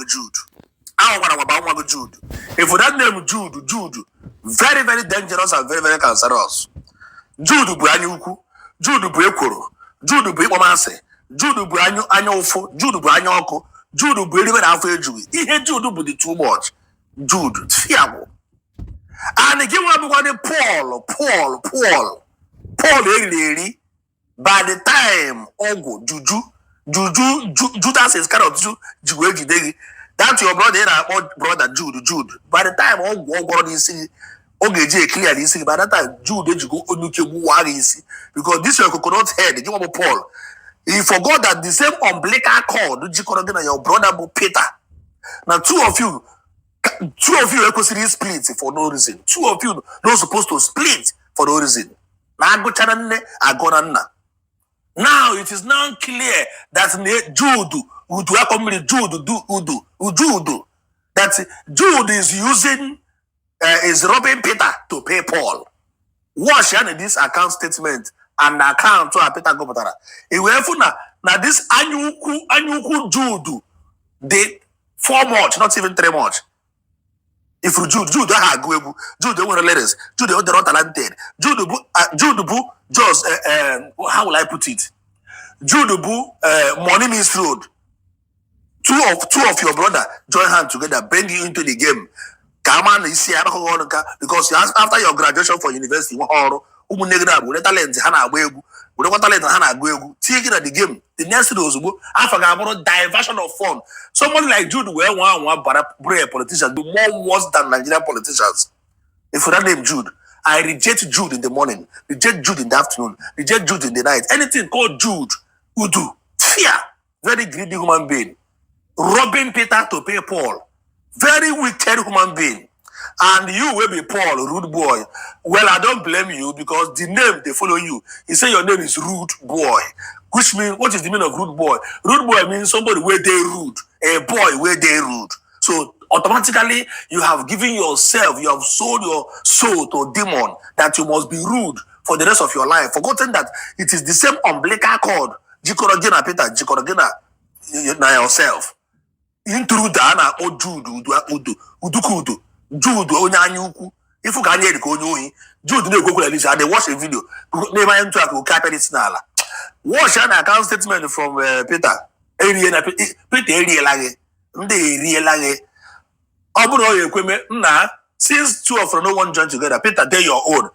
Jude. Jude. If for that name Jude, very, very dangerous and very, very cancerous. Jude bu anyuku, Jude bu ekworo, Jude bu ikpomase, Jude bu anya ofu, Jude bu anya oku, Jude bu eribe na afọ ejuwi. Ihe Jude bu the too much. Jude, fiabo. And again, we have Paul, eri. By the time Ogo, Judas is kind of Jude. That's your brother Jude. By the time Ogo is see, Ogeji clearly see. By that time Jude go Onuke because this is your coconut head. You want Paul. He forgot that the same umbilical cord your brother Peter. Now two of you equally split for no reason. Two of you not supposed to split for no reason. Now it is now clear that Jude that Jude is using is robbing Peter to pay Paul. Watch this account statement and account to Peter go Patara. Now this anyuku Jude did 4 much, not even 3 much. If Jude want letters, Jude they're not talented. Jude just how will I put it? Jude money means road. Two of your brother join hands together, bring you into the game. Come on, you see, because after your graduation from university, taking at the game, the next those I forgot about diversion of fun. Someone like Jude, where one politicians do more worse than Nigerian politicians. If for that name Jude, I reject Jude in the morning, reject Jude in the afternoon, reject Jude in the night. Anything called Jude, Udu, fear, very greedy human being, robbing Peter to pay Paul, very wicked human being. And you will be Paul, rude boy. Well, I don't blame you because the name they follow you. He say your name is rude boy, which means what is the meaning of rude boy? Rude boy means somebody where they rude, a boy where they rude. So automatically you have given yourself, you have sold your soul to a demon that you must be rude for the rest of your life. Forgotten that it is the same umbilical cord. Jikorogena Peter, Jikorogena na yourself. Intrudana o Jude. Jude onye anyuku if you can hear the konyoyi Jude no go like this and they watch a video never enter to carpet it n'ala watch an account statement from Peter Peter lage ndị lage oburu oye kweme nna since two of them no one join together Peter they your own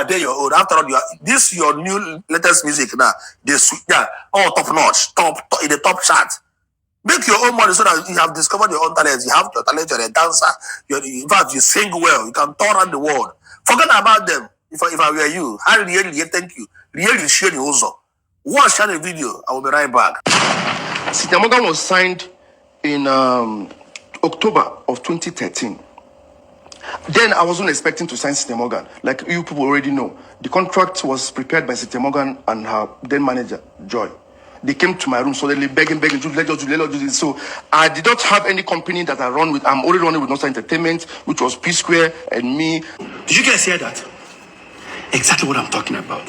they your own after all this your new latest music now they top notch top in the top chart. Make your own money so that you have discovered your own talent. You have your talent, you're a dancer, in fact, you sing well, you can turn around the world. Forget about them. If I were you, I really thank you. Really share the also. Watch the video, I will be right back. Morgan was signed in October of 2013. Then I wasn't expecting to sign Morgan. Like you people already know, the contract was prepared by Morgan and her then manager, Joy. They came to my room suddenly begging, let us do this. So I did not have any company that I run with. I'm only running with Nosa Entertainment, which was Psquare and me. Did you guys hear that? Exactly what I'm talking about.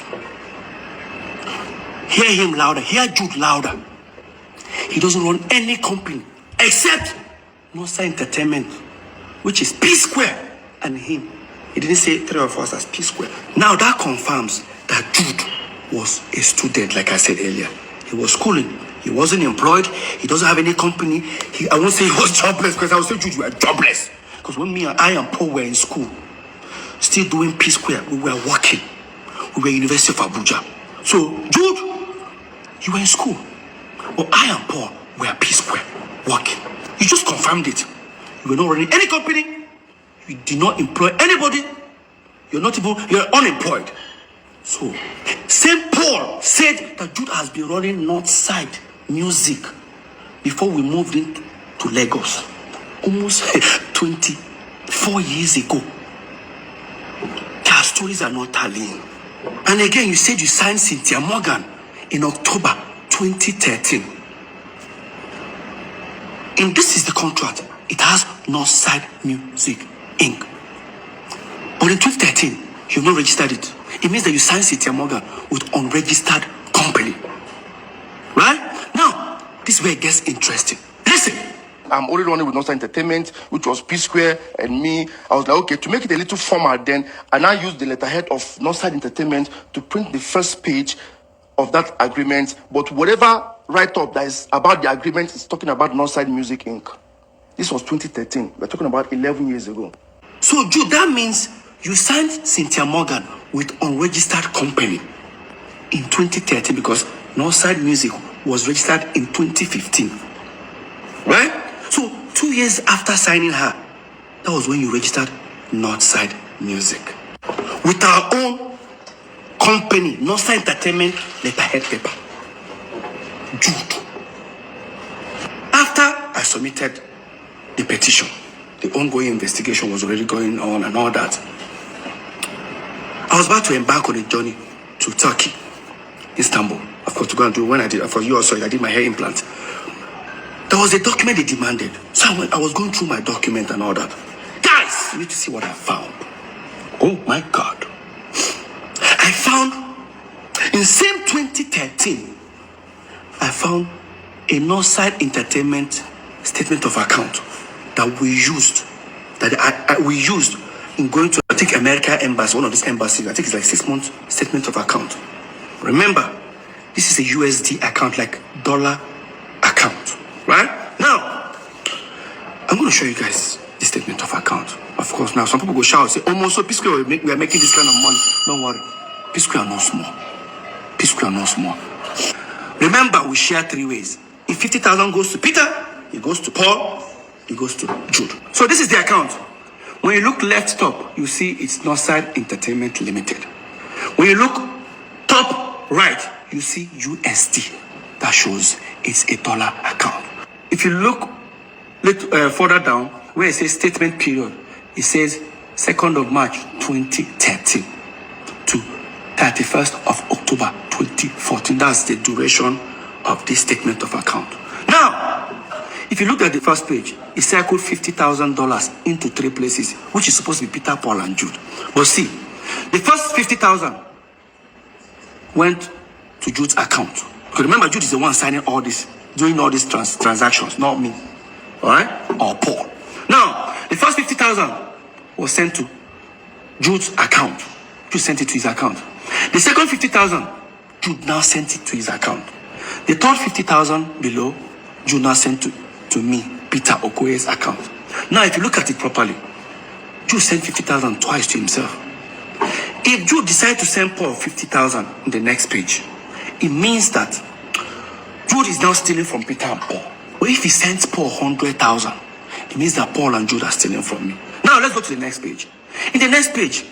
Hear him louder. Hear Jude louder. He doesn't run any company except Nosa Entertainment, which is Psquare and him. He didn't say 3 of us as Psquare. Now that confirms that Jude was a student, like I said earlier. He was schooling. He wasn't employed. He doesn't have any company. I won't say he was jobless because I would say, Jude, you are jobless. Because when me and I and Paul were in school, still doing Psquare, we were working. We were University of Abuja. So, Jude, you were in school. But I and Paul were Psquare, working. You just confirmed it. You were not running any company. You did not employ anybody. You're unemployed. So, St. Paul said that Jude has been running Northside Music before we moved into Lagos, almost 24 years ago. Their stories are not tallying. And again, you said you signed Cynthia Morgan in October 2013. And this is the contract. It has Northside Music Inc. But in 2013, you've not registered it. It means that you signed Cynthia Morgan with unregistered company. Right? Now, the is where it gets interesting. Listen. I'm only running with Northside Entertainment, which was Psquare and me. I was like, okay, to make it a little formal then, I now used the letterhead of Northside Entertainment to print the first page of that agreement. But whatever write-up that is about the agreement is talking about Northside Music Inc. This was 2013. We're talking about 11 years ago. So, Jude, that means you signed Cynthia Morgan with unregistered company in 2013 because Northside Music was registered in 2015. Right? So 2 years after signing her, that was when you registered Northside Music with our own company, Northside Entertainment letterhead paper. Jude. After I submitted the petition, the ongoing investigation was already going on and all that. I was about to embark on a journey to Turkey, Istanbul, of course, to go and do when I did, for you also, I did my hair implant. There was a document they demanded. So I was going through my document and all that. Guys, you need to see what I found. Oh my God. I found, in same 2013, I found a Northside Entertainment statement of account that we used, we used in going to, I think, America Embassy, one of these embassies. I think it's like 6 months statement of account. Remember, this is a USD account, like dollar account. Right? Now, I'm going to show you guys the statement of account. Of course, now some people go shout and say, oh, so Psquare, we are making this kind of money. Don't worry. Psquare are not small. Psquare are not small. Remember, we share 3 ways. If 50,000 goes to Peter, it goes to Paul, it goes to Jude. So this is the account. When you look left top, you see it's Northside Entertainment Limited. When you look top right, you see USD. That shows it's a dollar account. If you look further down, where it says statement period, it says 2nd of March 2013 to 31st of October 2014. That's the duration of this statement of account. Now, if you look at the first page, it circled $50,000 into 3 places, which is supposed to be Peter, Paul, and Jude. But see, the first 50,000 went to Jude's account. Because remember, Jude is the one signing all this, doing all these transactions, not me. All right? Or Paul. Now, the first 50,000 was sent to Jude's account. Jude sent it to his account. The second 50,000, Jude now sent it to his account. The third 50,000 below, Jude now sent to me, Peter Okoye's account. Now, if you look at it properly, Jude sent 50,000 twice to himself. If Jude decides to send Paul 50,000 in the next page, it means that Jude is now stealing from Peter and Paul. But if he sends Paul 100,000, it means that Paul and Jude are stealing from me. Now let's go to the next page. In the next page,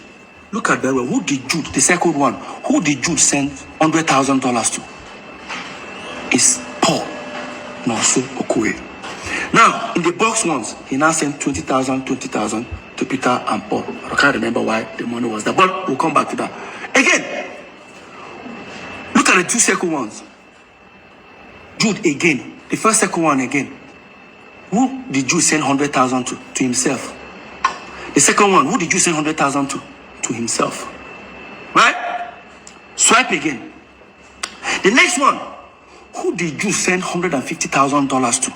look at very well. Who did Jude, the second one, who did Jude send $100,000 to? It's Paul, Nonso Okoye. Now, in the box ones, he now sent 20,000 to Peter and Paul. I can't remember why the money was there, but we'll come back to that. Again, look at the 2 second ones. Jude again, the first second one again. Who did Jude send 100,000 to himself? The second one, who did Jude send 100,000 to himself? Right? Swipe again. The next one, who did Jude send $150,000 to?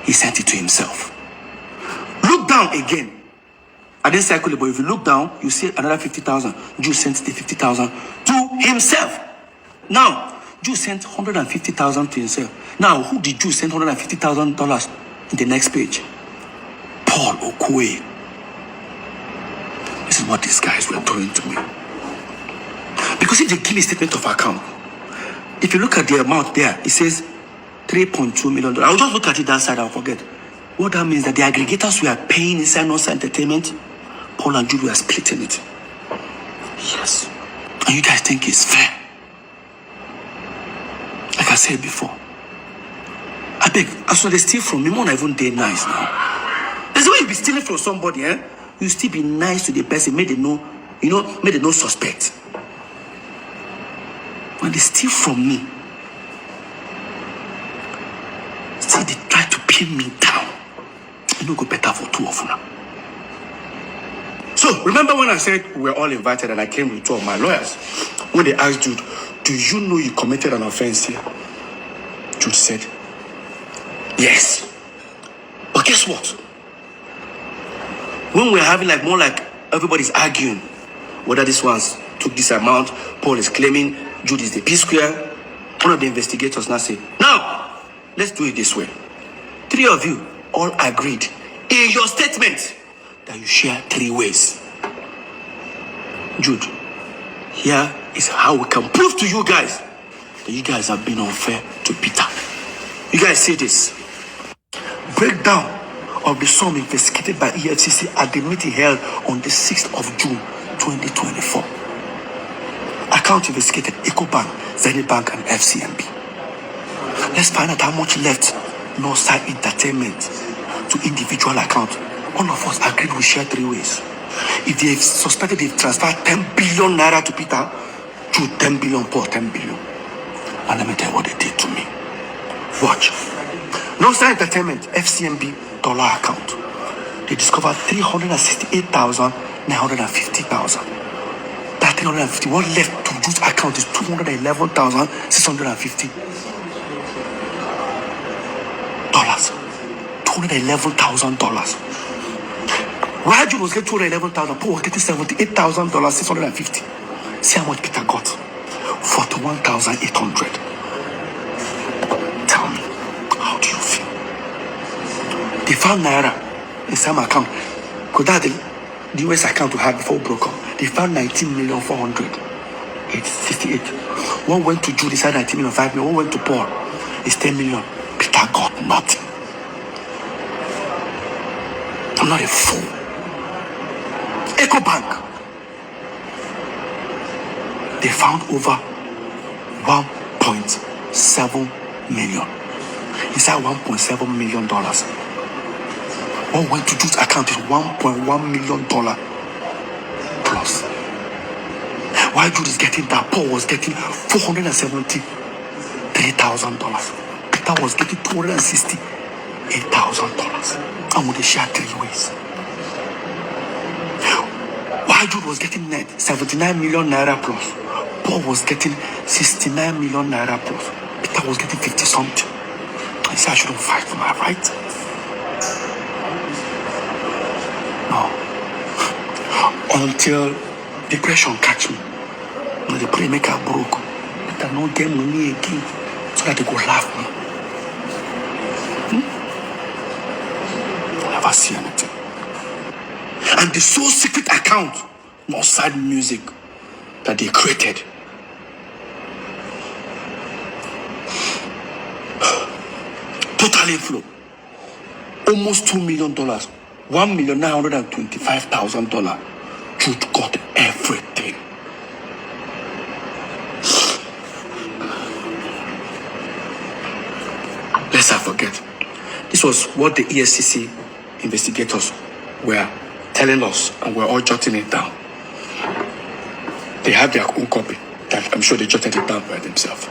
He sent it to himself. Look down again. I didn't circle it, but if you look down, you see another 50,000. Jude sent the 50,000 to himself. Now, Jude sent 150,000 to himself. Now, who did Jude send $150,000 in the next page? Paul Okoye. This is what these guys were doing to me. Because if they give me a statement of account, if you look at the amount there, it says $3.2 million. I'll just look at it that side, I'll forget. What that means that the aggregators we are paying inside Northside Entertainment, Paul and Jude were splitting it. Yes. And you guys think it's fair? Like I said before, I beg, as soon as they steal from me, more even they nice now. There's a way you be stealing from somebody, eh? You still be nice to the person, make them know, make them no suspect. When they steal from me, still they try to pin me down. It no go better for two of them. So, remember when I said we were all invited and I came with 2 of my lawyers? When they asked Jude, do you know you committed an offense here? Jude said, Yes. But guess what? When we're having like more like everybody's arguing whether this one's took this amount, Paul is claiming Jude is the Psquare. One of the investigators now say, now, let's do it this way. 3 of you all agreed in your statement that you share 3 ways. Jude, here is how we can prove to you guys that you guys have been unfair to Peter. You guys see this. Breakdown of the sum investigated by EFCC at the meeting held on the 6th of June 2024. Account investigated Ecobank, Zenith Bank, and FCMB. Let's find out how much left Northside Entertainment to individual account. All of us agreed we share 3 ways. If they suspected they've transferred 10 billion naira to Peter, Jude 10 billion, Paul 10 billion. And let me tell you what they did to me. Watch. Northside Entertainment, FCMB dollar account. They discovered 368,950,000. That 350, what left to Jude's account is $211,650. $211,000. Why Jude was getting $211,000, Paul was getting $78,650. See how much Peter got? $41,800. Tell me, how do you feel? They found naira in some account. Because that the US account we had before we broke up. They found 19,400,868. One went to Jude, he said 19 million, 5 million. One went to Paul, it's 10 million. Peter got nothing. I'm not a fool. Ecobank, they found over $1.7 million. Inside $1.7 million. What went to Jude's account is $1.1 million plus. Why Jude is getting that, Paul was getting $473,000. Peter was getting $268,000. And would they share 3 ways? Why Jude was getting net 79 million naira plus, Paul was getting 69 million naira plus, Peter was getting 50 something. I said I shouldn't fight for my right. No. Until depression catch me. When they pray make her broke, Peter no get money again so that they go laugh me. I never see anything. And the sole secret account, Northside Music, that they created. Total inflow. Almost $2 million. $1,925,000. Jude got everything. Let's not forget. This was what the EFCC investigators were telling us, and we're all jotting it down. They have their own copy. I'm sure they jotted it down by themselves.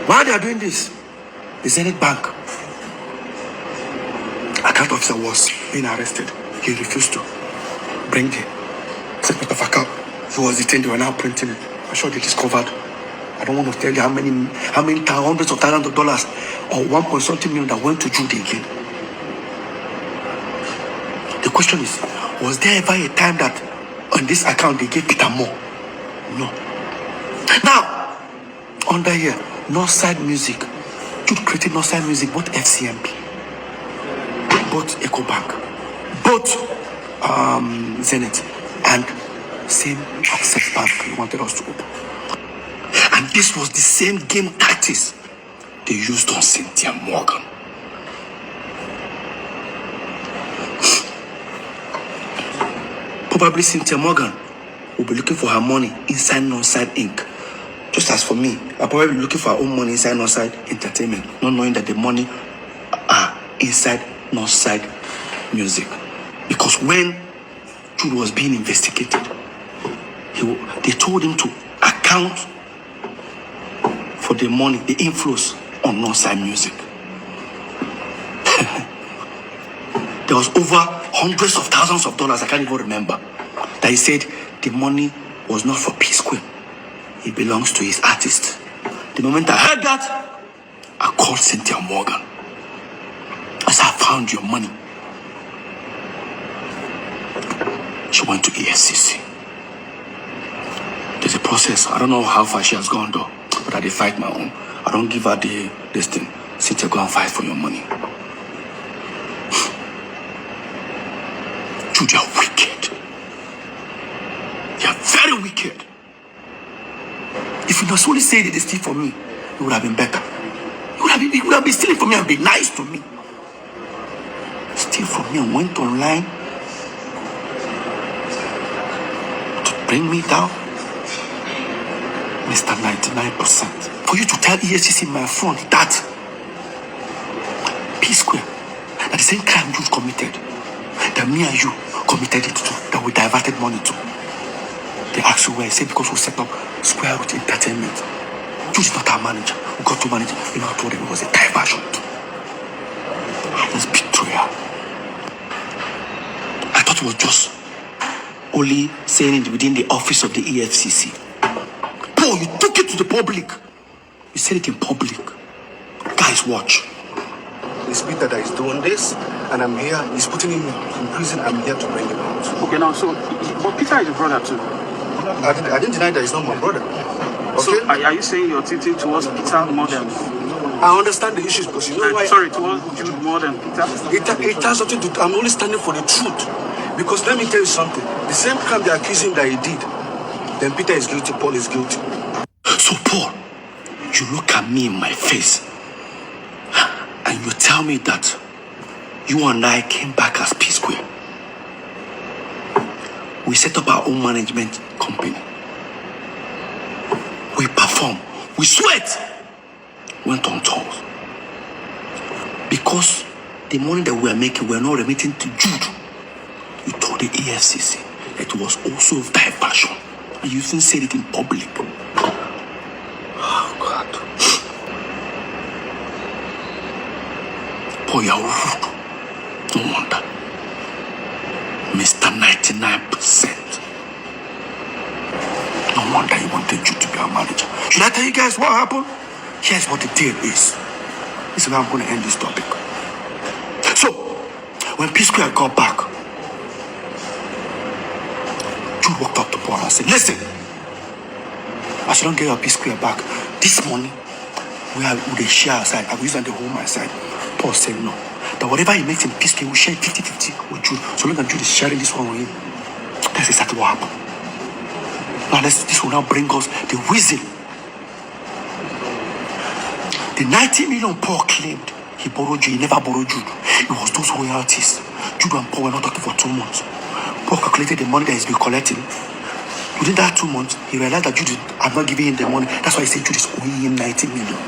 While they are doing this, the Zenith Bank account officer was being arrested. He refused to bring the statement of account. He was detained. They were now printing it. I'm sure they discovered. I don't want to tell you how many hundreds of thousands of dollars or 1.something million that went to Jude again. The question is, was there ever a time that on this account they gave Peter more? No. Now, under here, Northside Music. Jude created Northside Music, both FCMB, both Ecobank, both Zenith, and same Access Bank he wanted us to open. And this was the same game tactics they used on Cynthia Morgan. Probably Cynthia Morgan will be looking for her money inside Northside Inc. Just as for me, I'll probably be looking for her own money inside Northside Entertainment, not knowing that the money are inside Northside Music. Because when Jude was being investigated, they told him to account for the money, the inflows on Northside Music. There was over hundreds of thousands of dollars, I can't even remember, that he said the money was not for Psquare. It belongs to his artist. The moment I heard that, I called Cynthia Morgan. I said, I found your money. She went to EFCC. There's a process. I don't know how far she has gone though, but I did fight my own. I don't give her this thing. Cynthia, go and fight for your money. Dude, you're wicked. You're very wicked. If you not only said it steal for me, it would have been better. It would have been stealing from me and be nice to me. Steal from me and went online to bring me down. Mr. 99%. For you to tell EFCC my front that Psquare, that the same crime you committed, that me and you committed it to, that we diverted money to. They asked you where. I said because we set up Square Root Entertainment. You is not our manager. We got to manage it. You know, I told them it was a diversion. That's betrayal. I thought it was just only saying it within the office of the EFCC. Paul, you took it to the public. You said it in public. Guys, watch. It's Peter that is doing this, and I'm here. He's putting him in prison. I'm here to bring him out. Okay, now, so, but Peter is your brother too. I didn't deny that he's not my brother. Okay? So, are you saying you're tilting towards Peter more than... I understand the issues because you know why... Sorry, towards Jude more than Peter? It has something to do... I'm only standing for the truth. Because let me tell you something. The same crime they accuse him that he did, then Peter is guilty, Paul is guilty. So, Paul, you look at me in my face and you tell me that you and I came back as Psquare. We set up our own management company. We perform. We sweat. Went on tours. Because the money that we are making, we are not remitting to Jude. You told the EFCC that it was also diversion. And you even said it in public. Oh, God. Boy, you're rude. No wonder. Mr. 99%. No wonder you wanted you to be a manager. Should I tell you guys what happened? Here's what the deal is. This is how I'm going to end this topic. So, when Psquare got back, Jude walked up to Paul and said, listen, as you don't get your Psquare back, this money, we share aside. I will use on the whole my side. Paul said no. That whatever he makes in Psquare, we share 50-50 with Jude. So long as Jude is sharing this one with him, that's exactly what happened. Now this will now bring us the reason. The 90 million Paul claimed he borrowed Jude, he never borrowed Jude. It was those royalties. Jude and Paul were not talking for 2 months. Paul calculated the money that he's been collecting. Within that 2 months, he realized that Jude had not given him the money. That's why he said Jude is owing him 90 million.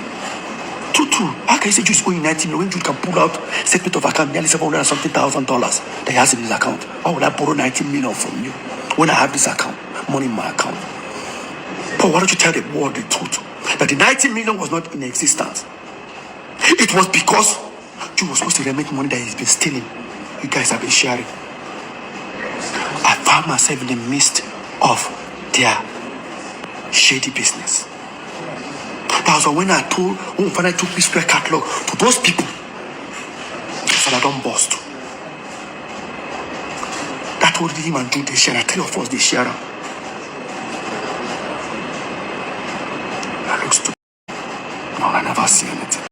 True. How can you say Jude is owing 90 million when Jude can pull out statement of account nearly $700 and something thousand that he has in his account? Why would I borrow 90 million from you when I have this account, money in my account? Paul, why don't you tell the world the truth? That the 90 million was not in existence. It was because Jude was supposed to remit money that he's been stealing. You guys have been sharing. I found myself in the midst of their shady business. That was when I took Psquare catalog to those people. So I don't bust. That told him and Jude they share. 3 of us they share.